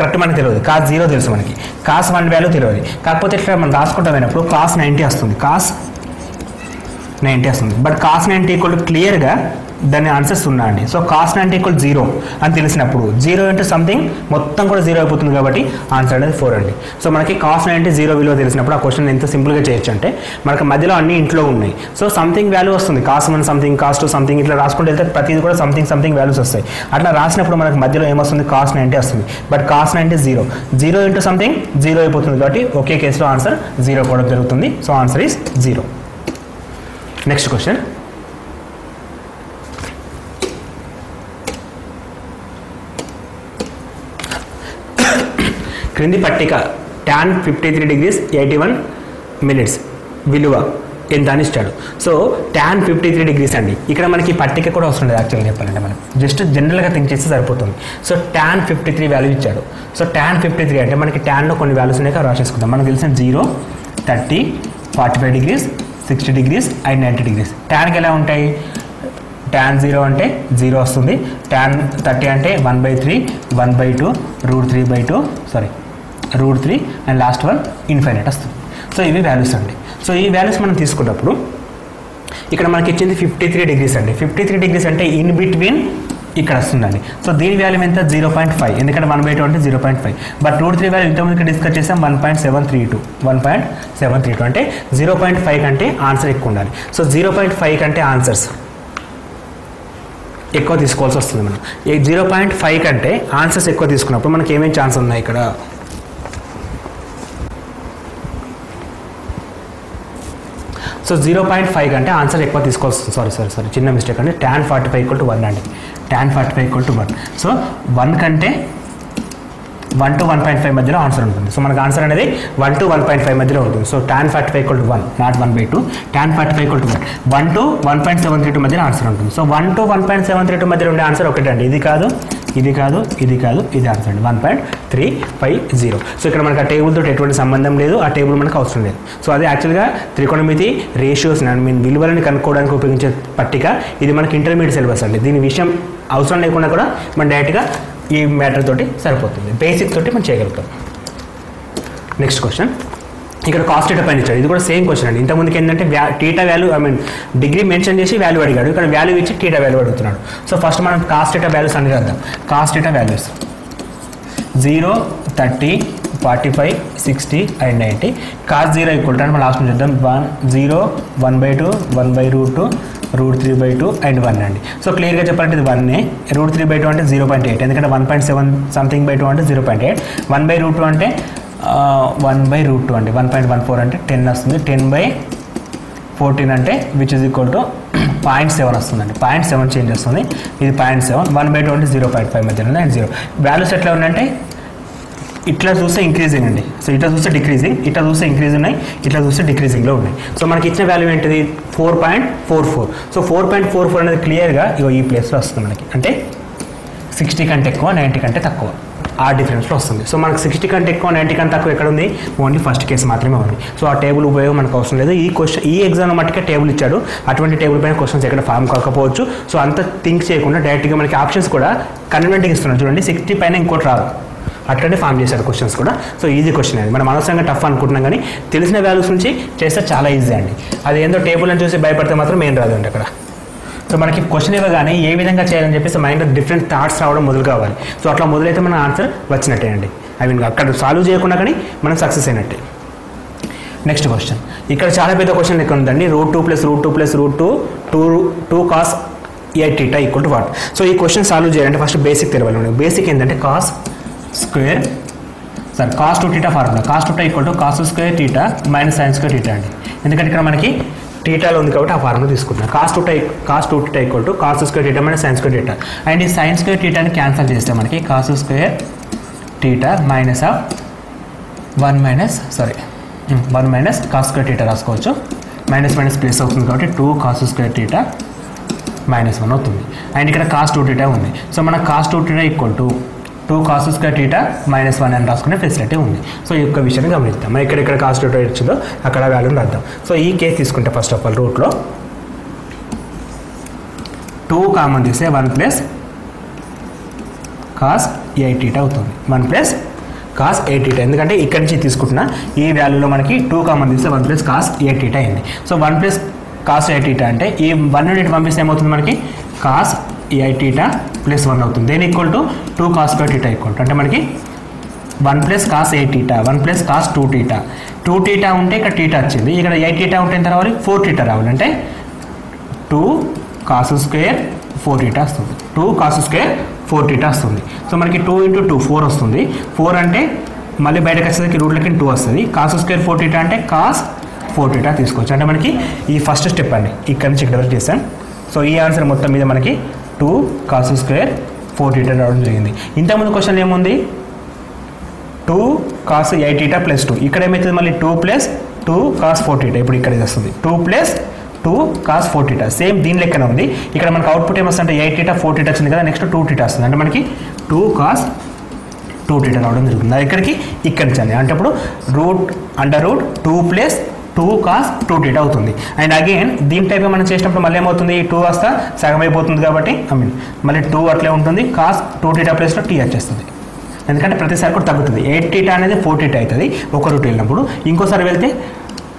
కరెక్ట్ మనకు తెలియదు, cos 0 తెలుసు మనకి, cos 1 వాల్యూ తెలియదు. కాకపోతే ఇక్కడ మనం రాసుకుంటామైనప్పుడు cos 90 వస్తుంది, cos 90 వస్తుంది. బట్ cos 90 ఈక్వల్ టు క్లియర్గా దాని ఆన్సర్స్ ఉన్నా అండి. సో cos 90 ఈక్వల్ 0 అని తెలిసినప్పుడు 0 ఇంటూ సంథింగ్ మొత్తం కూడా 0 అయిపోతుంది కాబట్టి ఆన్సర్ అనేది 4 అండి. సో మనకి cos 90 0 విలువ తెలిసినప్పుడు ఆ క్వశ్చన్ ఎంత సింపుల్గా చేయొచ్చు అంటే మనకి మధ్యలో అన్ని ఇంట్లో ఉన్నాయి. సో సంథింగ్ వాల్యూ వస్తుంది, cos 1 సంథింగ్, cos 2 సంథింగ్, ఇట్లా రాసుకుంటే వెళ్తే ప్రతిదీ కూడా సంథింగ్ వాల్యూస్ వస్తాయి. అట్లా రాసినప్పుడు మనకి మధ్యలో ఏమొస్తుంది? cos 90 వస్తుంది. బట్ cos 90 0 ఇంటూ సంథింగ్ 0 అయిపోతుంది కాబట్టి ఒకే కేసులో ఆన్సర్ 0 కూడా జరుగుతుంది. So answer is 0. Next question, క్రింది పట్టిక tan 53 డిగ్రీస్ 81 మినిట్స్ విలువ ఎంత అని ఇచ్చాడు. సో tan 53 డిగ్రీస్ అండి. ఇక్కడ మనకి పట్టిక కూడా అవసరం లేదు యాక్చువల్గా చెప్పాలంటే, మనం జస్ట్ జనరల్గా థింక్ చేస్తే సరిపోతుంది. సో tan 53 వాల్యూ ఇచ్చాడు. సో tan 53 అంటే మనకి ట్యాన్లో కొన్ని వాల్యూస్ ఉన్నాయి, రాసేసుకుందాం. మనకు తెలిసిన 0, 30, 45 డిగ్రీస్, 60 డిగ్రీస్ అండ్ 90 డిగ్రీస్. ట్యాన్కి ఎలా ఉంటాయి? tan 0 అంటే 0 వస్తుంది, tan 30 అంటే 1/3, 1/2, √3 అండ్ లాస్ట్ వన్ ఇన్ఫైనైట్ వస్తుంది. సో ఇవి వాల్యూస్ అండి. సో ఈ వాల్యూస్ మనం తీసుకున్నప్పుడు ఇక్కడ మనకి ఇచ్చింది 53 డిగ్రీస్ అండి. 53 డిగ్రీస్ అంటే ఇన్ బిట్వీన్ ఇక్కడ వస్తుందండి. సో దీని వాల్యూ ఎంత? 0.5, ఎందుకంటే 1/2 అంటే 0.5. బట్ √3 వాల్యూ ఇంతకుముందు డిస్కస్ చేసాం 1.732 అంటే 0.5 కంటే ఆన్సర్ ఎక్కువ ఉండాలి. సో 0.5 కంటే ఆన్సర్స్ ఎక్కువ తీసుకోవాల్సి వస్తుంది. మనం 0.5 కంటే ఆన్సర్స్ ఎక్కువ తీసుకున్నప్పుడు మనకి ఏమేమి ఛాన్స్ ఉన్నాయి ఇక్కడ? సో 0.5 కంటే ఆన్సర్ ఎక్కువ తీసుకోవాల్సి, సారీ చిన్న మిస్టేక్ అండి. tan 45 = 1 అండి. tan 45 = 1. సో 1 కంటే 1 to 1.5 మధ్యలో ఆన్సర్ ఉంటుంది. సో మనకు ఆన్సర్ అనేది 1 to 1.5 మధ్యలో ఉంటుంది. So tan 45 = 1, not 1/2. tan 45 = 1 to 1.732 మధ్యలో ఆన్సర్ ఉంటుంది. సో 1 to 1.732 మధ్యలో ఉండే ఆన్సర్ ఒకటే అండి. ఇది కాదు, ఇది ఆన్సర్ అండి 1.350. సో ఇక్కడ మనకు ఆ టేబుల్ తోటి ఎటువంటి సంబంధం లేదు, ఆ టేబుల్ మనకు అవసరం లేదు. సో అది యాక్చువల్గా త్రికోణమితి రేషియోస్ విలువలను కనుక్కోవడానికి ఉపయోగించే పట్టిక. ఇది మనకి ఇంటర్మీడియట్ సిలబస్ అండి. దీని విషయం అవసరం లేకుండా కూడా మనం డైరెక్ట్గా ఈ మ్యాటర్ తోటి సరిపోతుంది, బేసిక్ తోటి మనం చేయగలుగుతాం. నెక్స్ట్ క్వశ్చన్, ఇక్కడ కాస్ టీటా పైన ఇచ్చాడు. ఇది కూడా సేమ్ క్వశ్చన్ అండి. ఇంతకుముందుకి ఏంటంటే టీటా వాల్యూ డిగ్రీ మెన్షన్ చేసి వాల్యూ అడిగాడు. ఇక్కడ వాల్యూ ఇచ్చి టీటా వాల్యూ అడుగుతున్నాడు. సో ఫస్ట్ మనం కాస్ టీటా వాల్యూస్ అని రాద్దాం. Cos theta values 0, 30, 45, 60 and 90. Cos 0 equal to అంటే మనం లాస్ట్ చూద్దాం 0, 1/2, 1/√2, √3/2 and 1 అండి. సో క్లియర్గా చెప్పాలంటే ఇది 1 √3/2 అంటే 0.8, ఎందుకంటే 1.7 సంథింగ్ బై 2 అంటే 0.8, 1/√2 అంటే 1/√2 అండి 1.14 అంటే 10 వస్తుంది, 10/14 అంటే విచ్ ఇస్ ఈక్వల్ టు 0.7 వస్తుందండి. 0.7 చేంజ్ వస్తుంది, ఇది 0.7, 1/2 అంటే 0.5 మధ్యలో ఉంది అండ్ 0. వాల్యూస్ ఎట్లా ఉన్నాయంటే ఇట్లా చూస్తే ఇంక్రీజింగ్ అండి. సో ఇట్లా చూస్తే డిక్రీజింగ్, ఇట్లా చూస్తే ఇంక్రీజ్ ఉన్నాయి, ఇట్లా చూస్తే డిక్రీజింగ్లో ఉన్నాయి. సో మనకి ఇచ్చిన వాల్యూ ఏంటిది 4.44. సో 4.44 అనేది క్లియర్గా ఈ ప్లేస్లో వస్తుంది మనకి, అంటే 60 కంటే ఎక్కువ 90 కంటే తక్కువ ఆ డిఫరెన్స్లో వస్తుంది. సో మనకు 60 కంటే ఎక్కువ 90 కంటే తక్కువ ఎక్కడ ఉంది, ఓన్లీ ఫస్ట్ కేసు మాత్రమే ఉంది. సో ఆ టేబుల్ ఉపయోగం మనకు అవసరం లేదు. ఈ ఎగ్జామ్ మట్టుకే టేబుల్ ఇచ్చాడు, అటువంటి టేబుల్ పైన క్వశ్చన్స్ ఎక్కడ ఫామ్ కాకపోవచ్చు. సో అంత థింక్ చేయకుండా డైరెక్ట్గా మనకి ఆప్షన్స్ కూడా కన్వెంట్గా ఇస్తున్నాడు చూడండి. 60 పైన ఇంకోటి రాదు, అట్లనే ఫామ్ చేశాడు క్వశ్చన్స్ కూడా. సో ఈజీ క్వశ్చన్ అది, మనం అనవసరంగా టఫ్ అనుకుంటున్నాం, కానీ తెలిసిన వాల్యూస్ నుంచి చేస్తే చాలా ఈజీ అండి. అది ఏందో టేబుల్ అని చూసి భయపడితే మాత్రం ఏం రాదు అండి అక్కడ. సో మనకి క్వశ్చన్ ఇవ్వగానే ఏ విధంగా చేయాలని చెప్పేసి మైండ్లో డిఫరెంట్ థాట్స్ రావడం మొదలు కావాలి. సో అట్లా మొదలైతే మన ఆన్సర్ వచ్చినట్టే అండి. ఐ మీన్ అక్కడ సాల్వ్ చేయకుండా కానీ మనం సక్సెస్ అయినట్టే. నెక్స్ట్ క్వశ్చన్, ఇక్కడ చాలా పెద్ద క్వశ్చన్ లెక్క ఉందండి. √2 + √2 + √2 cos 8θ equal to what. So ఈ క్వశ్చన్ సాల్వ్ చేయాలంటే ఫస్ట్ బేసిక్ తెలవాలి. బేసిక్ ఏంటంటే cos 2θ formula. cos 2θ equal to cos² θ - sin² θ అండి. ఎందుకంటే ఇక్కడ మనకి టీటాలో ఉంది కాబట్టి ఆ ఫార్ములా తీసుకుంటున్నాం. cos 2θ equal to cos² θ - sin² θ. And ఈ sin² θని క్యాన్సల్ చేస్తే మనకి cos² θ మైనస్ ఆఫ్ 1 - cos² θ రాసుకోవచ్చు. మైనస్ ప్లేస్ అవుతుంది కాబట్టి 2 cos² θ -1 అవుతుంది. అండ్ ఇక్కడ cos 2θ ఉంది. సో మనకు cos 2θ ఈక్వల్ టు 2 cos² θ -1 అని రాసుకునే ఫెసిలిటీ ఉంది. సో ఈ యొక్క విషయాన్ని గమనిద్దాం. మనం ఇక్కడ cos 2θ వచ్చిందో అక్కడ వాల్యూని రాద్దాం. సో ఈ కేసు తీసుకుంటే ఫస్ట్ ఆఫ్ ఆల్ రూట్లో 2 కామన్ తీస్తే 1 + cos 8θ అవుతుంది. 1 + cos 8θ, ఎందుకంటే ఇక్కడి నుంచి తీసుకుంటున్నా ఈ వాల్యూలో మనకి 2 కామన్ తీస్తే 1 + cos 8θ అయింది. సో 1 + cos 8θ అంటే ఈ 1 యూనిట్ పంపిస్తే ఏమవుతుంది మనకి cos 8θ + 1 అవుతుంది. దేని equal to 2 cos² θ equal to అంటే మనకి 1 + cos 8θ 1 + cos 2θ. 2θ ఉంటే ఇక్కడ θ వచ్చింది, ఇక్కడ 8θ ఉంటే ఎంత రావాలి 4θ రావాలి. అంటే 2 cos² 4θ వస్తుంది. 2 cos² 4θ వస్తుంది. సో మనకి 2 × 2 4 వస్తుంది. 4 అంటే మళ్ళీ బయటకు వచ్చేసరికి రూట్లకి 2 వస్తుంది. cos² 4θ అంటే cos 4θ తీసుకోవచ్చు. అంటే మనకి ఈ ఫస్ట్ స్టెప్ అండి, ఇక్కడ నుంచి ఇక్కడ వరకు చేస్తాం. సో ఈ ఆన్సర్ మొత్తం మీద మనకి 2 cos² 4θ రావడం జరిగింది. ఇంతకుముందు క్వశ్చన్ ఏముంది 2 cos 8θ + 2. ఇక్కడ ఏమవుతుంది మళ్ళీ 2 + 2 cos 4θ. ఇప్పుడు ఇక్కడ ఇది వస్తుంది 2 + 2 cos 4θ. సేమ్ దీని లెక్కన ఉంది. ఇక్కడ మనకు అవుట్పుట్ ఏమొస్తుంది 8θ 4θ వచ్చింది కదా, నెక్స్ట్ 2θ వస్తుంది. అంటే మనకి 2 cos 2θ రావడం జరుగుతుంది. ఇక్కడికి ఇక్కడ నుంచి అండి, అంటే ఇప్పుడు √2 + 2 cos 2θ అవుతుంది. అండ్ అగైన్ దీని టైప్ మనం చేసినప్పుడు మళ్ళీ ఏమవుతుంది 2 వస్తా సగం అయిపోతుంది కాబట్టి మళ్ళీ 2 అట్లే ఉంటుంది. cos 2θ ప్లేస్లో t వచ్చేస్తుంది, ఎందుకంటే ప్రతిసారి కూడా తగ్గుతుంది. 8θ అనేది 4θ అవుతుంది ఒక రూట్ వెళ్ళినప్పుడు, ఇంకోసారి వెళ్తే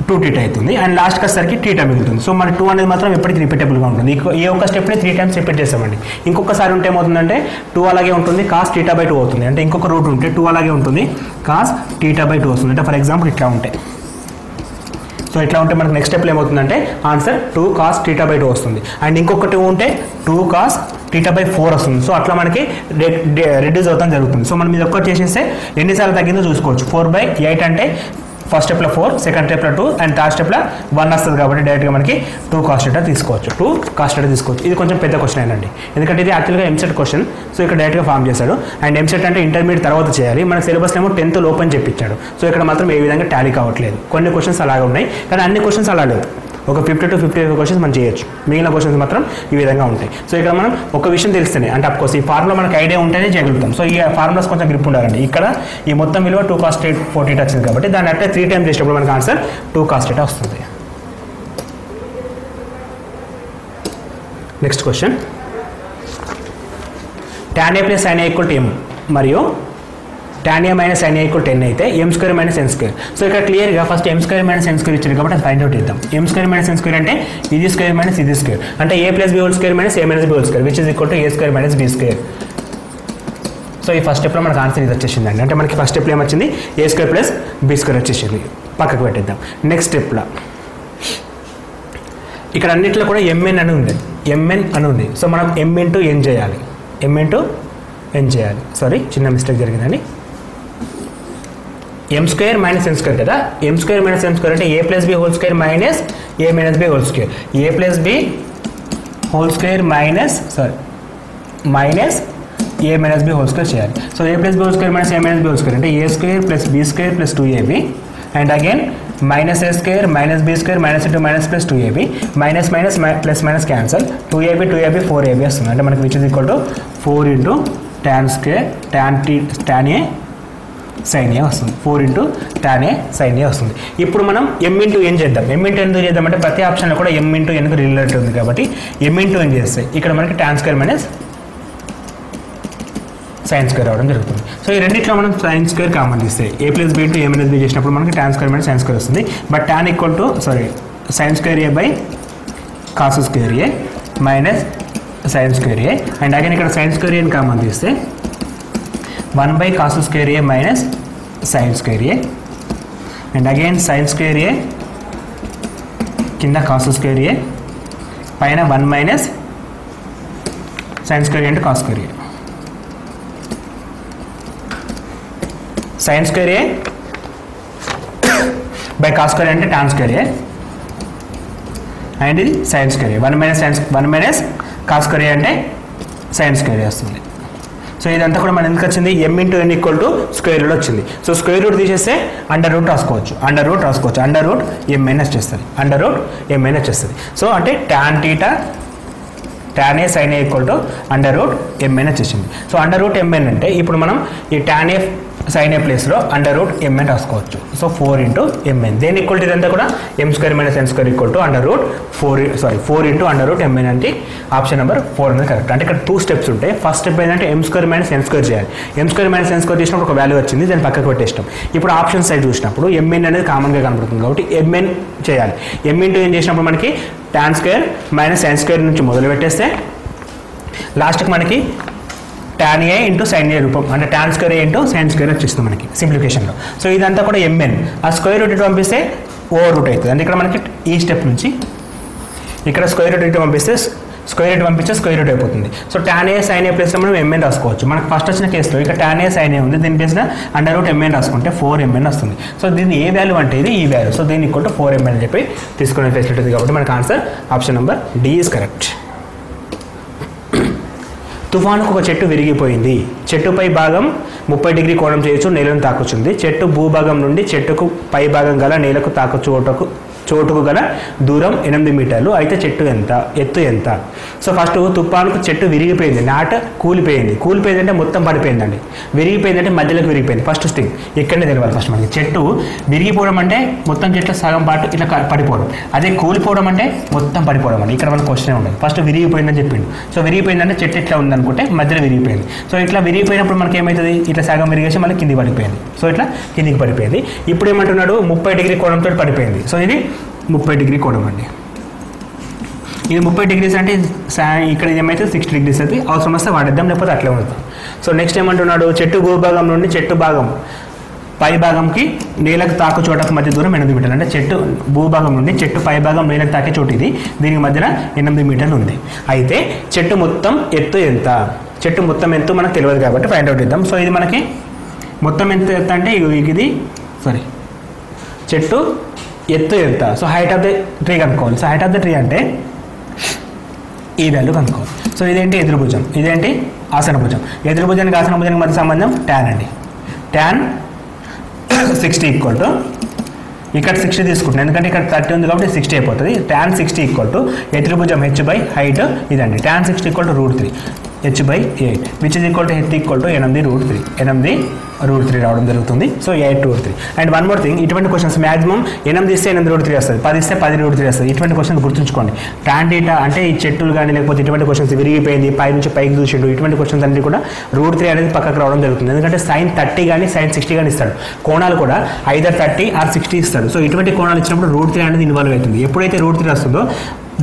2θ అవుతుంది. అండ్ లాస్ట్కి వచ్చేసరికి θ మిగులుతుంది. సో మన 2 అనేది మాత్రం ఎప్పటికీ రిపీటబుల్గా ఉంటుంది. ఈ ఒక్క స్టెప్ని 3 టైమ్స్ రిపీట్ చేస్తామండి. ఇంకొకసారి ఉంటే ఏమవుతుందంటే 2 అలాగే ఉంటుంది, cos θ/2 అవుతుంది. అంటే ఇంకొక రూట్ ఉంటే 2 అలాగే ఉంటుంది, cos θ/2 వస్తుంది. అంటే ఫర్ ఎగ్జాంపుల్ ఇట్లా ఉంటాయి. సో ఇట్లా ఉంటే మనకు నెక్స్ట్ స్టెప్లో ఏమవుతుందంటే ఆన్సర్ 2 cos θ/2 వస్తుంది. అండ్ ఇంకొకటి ఉంటే 2 cos θ/4 వస్తుంది. సో అట్లా మనకి రెడ్యూస్ అవుతాం జరుగుతుంది. సో మనం ఇది ఒక్కటి చేసేస్తే ఎన్నిసార్లు తగ్గిందో చూసుకోవచ్చు. 4/8 అంటే ఫస్ట్ స్టెప్లో 4, సెకండ్ స్టెప్లో 2 అండ్ థర్డ్ స్టెప్లో 1 వస్తుంది కాబట్టి డైరెక్ట్గా మనకి 2 cos θ తీసుకోవచ్చు. 2 cos θ తీసుకోవచ్చు. ఇది కొంచెం పెద్ద క్వశ్చన్ అయినండి, ఎందుకంటే ఇది యాక్చువల్గా ఎంసెట్ క్వశ్చన్. సో ఇక్కడ డైరెక్ట్గా ఫామ్ చేశాడు. అండ్ ఎంసెట్ అంటే ఇంటర్మీడియట్ తర్వాత చేయాలి. మన సిలబస్ ఏమో 10th లోపు అని చెప్పించాడు. సో ఇక్కడ మాత్రం ఏ విధంగా టాలీ కావట్లేదు. కొన్ని క్వశ్చన్స్ అలాగే ఉన్నాయి, కానీ అన్ని క్వశ్చన్స్ అలా లేవు. ఒక 50 to 55 క్వశ్చన్స్ మనం చేయొచ్చు, మిగిలిన క్వశ్చన్స్ మాత్రం ఈ విధంగా ఉంటాయి. సో ఇక్కడ మనం ఒక విషయం తెలిస్తేనే, అంటే అఫ్కోర్స్ ఈ ఫార్ములా మనకు ఐడియా ఉంటేనే చేయగలుగుతాం. సో ఈ ఫార్ములాస్ కొంచెం గ్రిప్ ఉండాలండి. ఇక్కడ ఈ మొత్తం విలువ 2 cos 4θ వచ్చింది కాబట్టి దాన్ని అట్టే 3 టైమ్స్ చేసినప్పుడు మనకు ఆన్సర్ 2 cos θ వస్తుంది. Next question, tan A + sin A = m మరియు tan a minus sin a equal 10 అయితే m square minus n square. So ఇక్కడ క్లియర్గా first m square minus n square ఇచ్చారు కాబట్టి అది ఫైండ్ అవుట్ చేద్దాం. m square minus n square అంటే ఇది స్క్వేర్ మైనస్ ఇది స్క్వేర్ అంటే a plus b whole square minus a minus b whole square which is equal to a square minus b square. So ఈ ఫస్ట్ స్టెప్లో మనకు ఆన్సర్ ఇది వచ్చేసిందండి. అంటే మనకి ఫస్ట్ స్టెప్లో ఏమొచ్చింది a square plus b square వచ్చేసింది. పక్కకు పెట్టేద్దాం. నెక్స్ట్ స్టెప్లో ఇక్కడ అన్నింటిలో కూడా mn అని ఉంది, mn అని ఉంది. సో మనం m ఇంటూ n చేయాలి, m ఇంటూ n చేయాలి. సారీ చిన్న మిస్టేక్ జరిగిందండి. m square minus n square కదా, m square minus n square అంటే a plus b whole square minus a minus b whole square, a plus b whole square minus minus a minus b whole square చేయాలి. So a plus b whole square minus a minus b whole square అంటే a square plus b square plus 2ab and again minus a square minus b square minus into minus plus 2ab minus minus plus minus cancel 2ab 4ab వస్తుంది. అంటే మనకి which is equal to 4 into tan square tan a sin a వస్తుంది. 4 into tan a sin a వస్తుంది. ఇప్పుడు మనం m ఇంటూ n చేద్దాం. m ఇంటూ n చేద్దామంటే ప్రతి ఆప్షన్లో కూడా m ఇంటూ n రిలేటెడ్ ఉంది కాబట్టి m ఇంటూ n చేస్తే ఇక్కడ మనకి tan square minus sin square రావడం జరుగుతుంది. సో ఈ రెండింటిలో మనం sin స్క్వేర్ కామన్ తీస్తే a plus b into a minus b చేసినప్పుడు మనకి tan square minus sin square వస్తుంది. But tan equal to sin square a by cos square a minus sin square a and again ఇక్కడ sin స్క్వేర్ a కామన్ తీస్తే 1 by cos square a minus sin square a and again sin square a కింద cos స్క్వేర్ a పైన 1 మైనస్ sin స్క్వేర్ a అంటే cos square a. sin square a by cos square అంటే tan స్క్వేర్ a అండ్ ఇది sin square a 1 minus cos square a అంటే sin స్క్వేర్ a వస్తుంది. సో ఇదంతా కూడా మనం ఎందుకు వచ్చింది m ఇంటూ n equal to square root వచ్చింది. సో స్క్వేర్ రూట్ తీసేస్తే అండర్ రూట్ రాసుకోవచ్చు, అండర్ రూట్ mn వచ్చేస్తుంది, అండర్ రూట్ mn వచ్చేస్తుంది. సో అంటే tan theta tan a sin a equal to under root mn వచ్చేసింది. సో అండర్ రూట్ mn అంటే ఇప్పుడు మనం ఈ tan a sin a ప్లేస్లో అండర్ రూట్ mn రాసుకోవచ్చు. సో 4 ఇంటూ mn దేని ఈక్వల్ టు ఇదంతా కూడా m square minus n square equal to under root 4 into under root mn అంటే ఆప్షన్ నెంబర్ 4 అనేది కరెక్ట్. అంటే ఇక్కడ 2 స్టెప్స్ ఉంటాయి. ఫస్ట్ స్టెప్ ఏంటంటే m square minus n square చేయాలి. m square minus n square చేసినప్పుడు ఒక వాల్యూ వచ్చింది, దాన్ని పక్కకు పెట్టేస్తాం. ఇప్పుడు ఆప్షన్ సైడ్ చూసినప్పుడు mn అనేది కామన్గా కనబడుతుంది కాబట్టి mn చేయాలి. m ఇంటూ n చేసినప్పుడు మనకి tan square minus n square నుంచి మొదలు పెట్టేస్తే లాస్ట్కి మనకి tan a into sin a రూపం అంటే tan square a into sin square వచ్చేస్తుంది మనకి సింప్లిఫికేషన్లో. సో ఇదంతా కూడా mn ఆ స్క్వేర్ రూట్ ఇటు పంపిస్తే ఓవర్ రూట్ అవుతుంది. అంటే ఇక్కడ మనకి ఈ స్టెప్ నుంచి ఇక్కడ స్క్వేర్ రూట్ ఇటు పంపిస్తే స్క్వేర్ రూట్ అయిపోతుంది. So tan a sin a ప్లేస్లో మనం mn రాసుకోవచ్చు. మనకు ఫస్ట్ వచ్చిన కేసులో ఇక్కడ tan a sin a ఉంది, దీని ప్లేస్లో అండర్ రూట్ mn రాసుకుంటే 4mn వస్తుంది. సో దీన్ని ఏ వాల్యూ అంటే ఇది ఈ వాల్యూ. సో దీన్ని ఈక్వల్ టు 4mn అని చెప్పి తీసుకునే ఫెసిలిటీ ఉంది కాబట్టి మనకు answer option number D is correct. తుఫానుకు ఒక చెట్టు విరిగిపోయింది. చెట్టుపై భాగం 30 డిగ్రీ కోణం చేయొచ్చు, నేలను తాకుచుంది. చెట్టు భూభాగం నుండి చెట్టుకు పై భాగం గల నేలకు చోటుకు గల దూరం 8 మీటర్లు. అయితే చెట్టు ఎత్తు ఎంత? సో ఫస్ట్ తుఫానుకు చెట్టు విరిగిపోయింది, నాట కూలిపోయింది అంటే మొత్తం పడిపోయిందండి. విరిగిపోయిందంటే మధ్యలోకి విరిగిపోయింది. ఫస్ట్ థింగ్ ఇక్కడనే తెలియాలి. ఫస్ట్ మనకి చెట్టు విరిగిపోవడం అంటే మొత్తం చెట్ల సగం పాటు ఇట్లా పడిపోవడం, అదే కూలిపోవడం అంటే మొత్తం పడిపోవడం అండి. ఇక్కడ మనకు క్వశ్చన్ ఉండదు. ఫస్ట్ విరిగిపోయిందని చెప్పిండు. సో విరిగిపోయిందంటే చెట్టు ఇట్లా ఉందనుకుంటే మధ్యలో విరిగిపోయింది. సో ఇట్లా విరిగిపోయినప్పుడు మనకి ఏమవుతుంది, ఇట్లా సగం విరిగేసి మళ్ళీ కిందికి పడిపోయింది. సో ఇట్లా కిందికి పడిపోయింది. ఇప్పుడు ఏమంటున్నాడు 30 డిగ్రీ కోణంతో పడిపోయింది. సో ఇది 30 డిగ్రీ కోణం అండి. ఇది 30 డిగ్రీస్ అంటే ఇక్కడ ఏమైతే 60 డిగ్రీస్ అయితే అవసరం వస్తే వాడేద్దాం, లేకపోతే అట్లే ఉంటుంది. సో నెక్స్ట్ ఏమంటున్నాడు, చెట్టు భూభాగం నుండి చెట్టు భాగం పై భాగంకి నేలకు తాకు చోటకు మధ్య దూరం 8 మీటర్లు. అంటే చెట్టు భూభాగం నుండి చెట్టు పై భాగం నేలకు తాకే చోటు ఇది, దీనికి మధ్యన 8 మీటర్లు ఉంది. అయితే చెట్టు మొత్తం ఎత్తు ఎంత? చెట్టు మొత్తం ఎత్తు మనకు తెలియదు కాబట్టి ఫైండ్ అవుట్ చేద్దాం. సో ఇది మనకి మొత్తం ఎంత ఎత్తు అంటే ఇది చెట్టు ఎత్తు ఎంత? So height of the tree కనుక్కోవాలి. So height of the tree అంటే ఈ వాల్యూ కనుక్కోవాలి. సో ఇదేంటి ఎదురుభుజం, ఇదేంటి ఆసన భుజం. ఎదురుభుజానికి ఆసన భుజానికి మధ్య సంబంధం tan అండి. tan 60 ఈక్వల్ టు ఇక్కడ 60 తీసుకుంటున్నాను ఎందుకంటే ఇక్కడ 30 ఉంది కాబట్టి 60 అయిపోతుంది. tan 60 ఈక్వల్ టు ఎదురుభుజం h బై హైట్ ఇదండి. tan 60 equal to √3. h/8 which is equal to h equal to 8√3 8√3 రావడం జరుగుతుంది. So 8√3. And one more thing, ఇటువంటి క్వశ్చన్స్ మాక్సిమం 8 ఇస్తే 8√3 వస్తుంది, 10 ఇస్తే 10√3 వస్తుంది. ఇటువంటి క్వశ్చన్స్ గుర్తుంచుకోండి. tan θ అంటే ఈ చెట్టులు కానీ లేకపోతే ఇటువంటి క్వశ్చన్స్ విరిగిపోయింది పై నుంచి పైకి చూసిండు, ఇటువంటి క్వశ్చన్స్ అన్ని కూడా √3 అనేది పక్కకు రావడం జరుగుతుంది. ఎందుకంటే sin 30 కానీ sin 60 కానీ ఇస్తాడు. కోణాలు కూడా either 30 or 60 ఇస్తాడు. సో ఇటువంటి కోణాలు ఇచ్చినప్పుడు √3 అనేది ఇన్వాల్వ్ అవుతుంది. ఎప్పుడైతే √3 వస్తుందో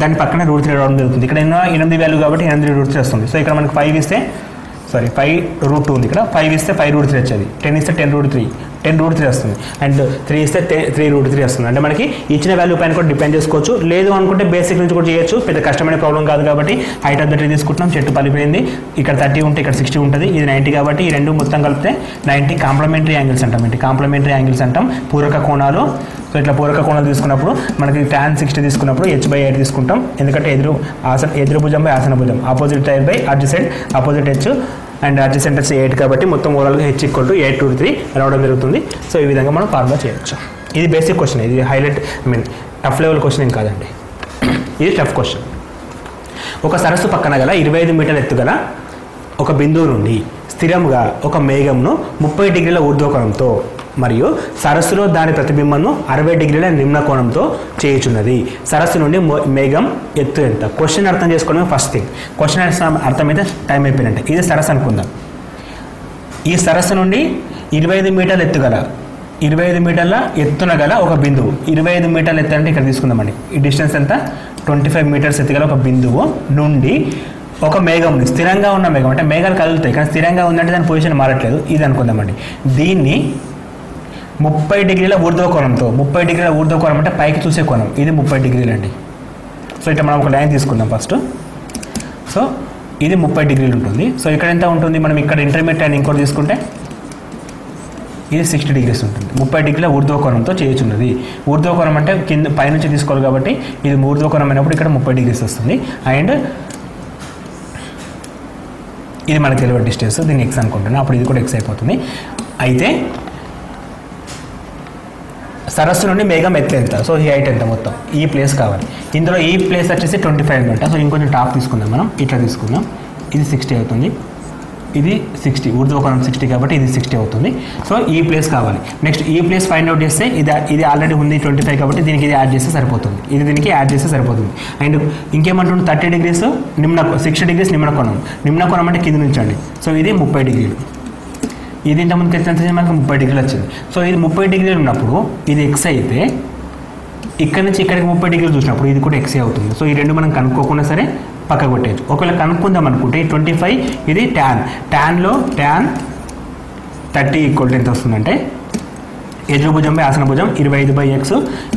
దాని పక్కన √3 రావడం జరుగుతుంది. ఇక్కడ 8 వాల్యూ కాబట్టి 8√3 వస్తుంది. సో ఇక్కడ మనకి 5 ఇస్తే 5√2 ఉంది, ఇక్కడ 5 ఇస్తే 5√3 వచ్చేది, 10 ఇస్తే 10√3 వస్తుంది, అండ్ 3 ఇస్తే 3√3 వస్తుంది. అంటే మనకి ఇచ్చిన వాల్యూ పైన కూడా డిపెండ్ చేసుకోవచ్చు. లేదు అనుకుంటే బేసిక్ నుంచి కూడా చేయొచ్చు, పెద్ద కష్టమైన ప్రాబ్లం కాదు. కాబట్టి హైట్ ఆఫ్ ద ట్రీ తీసుకుంటున్నాం, చెట్టు పలిపోయింది, ఇక్కడ 30 ఉంటే ఇక్కడ 60 ఉంటుంది, ఇది 90 కాబట్టి ఈ రెండు మొత్తం కలిపితే 90 కాంప్లిమెంటరీ యాంగిల్స్ అంటాం. ఏంటి కాంప్లిమెంటరీ యాంగిల్స్ అంటాం? పూరక కోణాలు. సో ఇట్లా పూరక కోణాలు తీసుకున్నప్పుడు మనకి tan 60 తీసుకున్నప్పుడు h/8 తీసుకుంటాం. ఎందుకంటే ఎదురు భుజం బై ఆసన భుజం, opposite side by adjacent, opposite h and adjacent 8 కాబట్టి మొత్తం ఓవరాల్గా h ఈక్వల్ టు 8√3 రావడం జరుగుతుంది. సో ఈ విధంగా మనం ఫార్ములా చేయొచ్చు. ఇది బేసిక్ క్వశ్చన్, ఇది హైలైట్ టఫ్ లెవెల్ క్వశ్చన్ ఏం కాదండి, ఇది టఫ్ క్వశ్చన్. ఒక సరస్సు పక్కన గల 25 మీటర్ల ఎత్తుగల ఒక బిందువు నుండి స్థిరంగా ఒక మేఘంను 30 డిగ్రీల ఊర్ధ్వకోణంతో మరియు సరస్సులో దాని ప్రతిబింబంను 60 డిగ్రీల నిమ్న కోణంతో చేయుచున్నది. సరస్సు నుండి మేఘం ఎత్తు ఎంత? క్వశ్చన్ అర్థం చేసుకోవడమే ఫస్ట్ థింగ్. క్వశ్చన్ అర్థమైతే టైం అయిపోయినట్టే. ఇది సరస్సు అనుకుందాం. ఈ సరస్సు నుండి 25 మీటర్ల ఎత్తుగల 25 మీటర్ల ఎత్తున గల ఒక బిందువు, 25 మీటర్ల ఎత్తు అంటే ఇక్కడ తీసుకుందామండి. ఈ డిస్టెన్స్ ఎంత? 25 మీటర్స్ ఎత్తుగల ఒక బిందువు నుండి ఒక మేఘం, స్థిరంగా ఉన్న మేఘం అంటే మేఘాలు కదులుతాయి కానీ స్థిరంగా ఉందంటే దాని పొజిషన్ మారట్లేదు, ఇది అనుకుందామండి. దీన్ని 30 డిగ్రీల ఊర్ధ్వకోణంతో, 30 డిగ్రీల ఊర్ధ్వకోణం అంటే పైకి చూసే కోణం, ఇది 30 డిగ్రీలు అండి. సో ఇట్లా మనం ఒక లైన్ తీసుకుందాం ఫస్ట్. సో ఇది 30 డిగ్రీలు ఉంటుంది. సో ఇక్కడ ఎంత ఉంటుంది? మనం ఇక్కడ ఇంటర్మీడియట్ లైన్ ఇంకోటి తీసుకుంటే ఇది 60 డిగ్రీస్ ఉంటుంది. 30 డిగ్రీల ఊర్ధ్వకోణంతో చేయుచున్నది. ఊర్ధ్వకోణం అంటే కింద పైనుంచి తీసుకోవాలి కాబట్టి ఇది ఊర్ధ్వకోణం అయినప్పుడు ఇక్కడ 30 డిగ్రీస్ వస్తుంది. అండ్ ఇది మనకు తెలియని డిస్టెన్స్, దీన్ని ఎక్స్ అనుకుంటున్నాను, అప్పుడు ఇది కూడా ఎక్స్ అయిపోతుంది. అయితే సరస్సు నుండి మేఘం ఎత్తు ఎంత? సో ఈ హైట్ ఎంత? మొత్తం ఈ ప్లేస్ కావాలి. ఇందులో ఈ ప్లేస్ వచ్చేసి 25 అనమాట. సో ఇంకొంచెం టాప్ తీసుకుందాం, మనం ఇట్లా తీసుకుందాం. ఇది 60 అవుతుంది, ఇది 60, ఊర్ధ్వకోణం 60 కాబట్టి ఇది 60 అవుతుంది. సో ఈ ప్లేస్ కావాలి. నెక్స్ట్ ఈ ప్లేస్ ఫైండ్ అవుట్ చేస్తే ఇది ఆల్రెడీ ఉంది 25 కాబట్టి దీనికి ఇది యాడ్ చేస్తే సరిపోతుంది, ఇది దీనికి యాడ్ చేస్తే సరిపోతుంది. అండ్ ఇంకేమంటుంది? 30 డిగ్రీస్ 60 డిగ్రీస్ నిమ్న కోణం. నిమ్న కోణం అంటే కింద నుంచి అండి. సో ఇది 30 డిగ్రీలు. ఇది ఇంత ముందుకు ఎంత మనకు 30 డిగ్రీలు వచ్చింది. సో ఇది 30 డిగ్రీలు ఉన్నప్పుడు ఇది ఎక్స్ అయితే ఇక్కడ నుంచి ఇక్కడికి 30 డిగ్రీలు చూసినప్పుడు ఇది కూడా ఎక్సే అవుతుంది. సో ఈ రెండు మనం కనుక్కోకుండా సరే పక్క కొట్టేయచ్చు. ఒకవేళ కనుక్కుందాం అనుకుంటే 25 ఇది ట్యాన్లో tan 30 ఈక్వల్ టు ఎంత వస్తుందంటే ఎదురు భుజం బై ఆసన భుజం 25/x.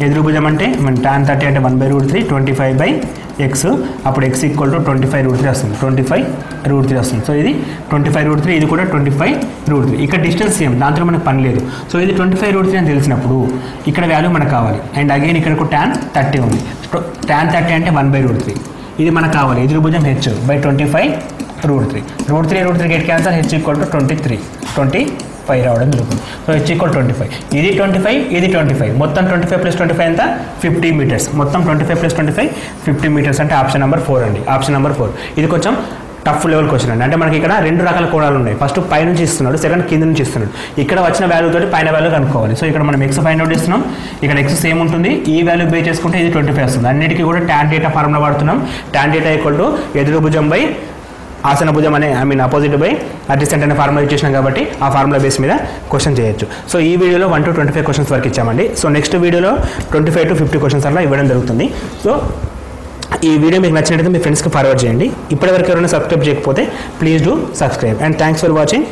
ఎదురు భుజం అంటే మన tan 30 అంటే 1/√3, 25/x. అప్పుడు x ఈక్వల్ టు 25√3 వస్తుంది, 25√3 వస్తుంది. సో ఇది 25√3, ఇది కూడా 25√3. ఇక్కడ డిస్టెన్స్ సేమ్, దాంట్లో మనకు పని లేదు. సో ఇది 25√3 అని తెలిసినప్పుడు ఇక్కడ వాల్యూ మనకు కావాలి. అండ్ అగైన్ ఇక్కడ tan 30 ఉంది. tan 30 అంటే 1/√3. ఇది మనకు కావాలి. ఎదురు భుజం h/25√3. √3 get cancer, h equal to 25 రావడం జరుగుతుంది. So h equal 25. ఇది 25, ఇది 25. మొత్తం 25 + 25 ఎంత? 50 మీటర్స్. మొత్తం 25 + 25 50 మీటర్స్ అంటే ఆప్షన్ నెంబర్ 4 అండి. Option number 4. ఇది కొంచెం టఫ్ లెవెల్ క్వశ్చన్ అండి. అంటే మనకి ఇక్కడ 2 రకాల కోణాలు ఉన్నాయి. ఫస్ట్ పై నుంచి ఇస్తున్నాడు, సెకండ్ కింద నుంచి ఇస్తున్నాడు. ఇక్కడ వచ్చిన వాల్యూ తోటి పైన వాల్యూ కనుక్కోవాలి. సో ఇక్కడ మనం ఎక్స్ ఫైండ్ అవుట్ చేస్తున్నాం. ఇక్కడ ఎక్స్ సేమ్ ఉంటుంది, ఈ వాల్యూ బే చేసుకుంటే ఇది 25 వస్తుంది. అన్నిటికీ కూడా tan θ ఫార్ములా వాడుతున్నాం. tan θ ఈక్వల్ టు ఎదురు భుజం బై ఆసన భుజం అనే అపోజిట్ బై అడ్జసెంట్ అనే ఫార్ములా ఇచ్చేసినాం కాబట్టి ఆ ఫార్ములా బేస్ మీద క్వశ్చన్ చేయొచ్చు. సో ఈ వీడియోలో 1 to 25 క్వశ్చన్స్ వరకు ఇచ్చామండి. సో నెక్స్ట్ వీడియోలో 25 to 50 క్వశ్చన్స్ అలా ఇవ్వడం జరుగుతుంది. సో ఈ వీడియో మీకు నచ్చినట్లయితే మీ ఫ్రెండ్స్కి ఫార్వర్డ్ చేయండి. ఇప్పటివరకు ఎవరైనా సబ్స్క్రైబ్ చేయకపోతే please do subscribe. And thanks for watching.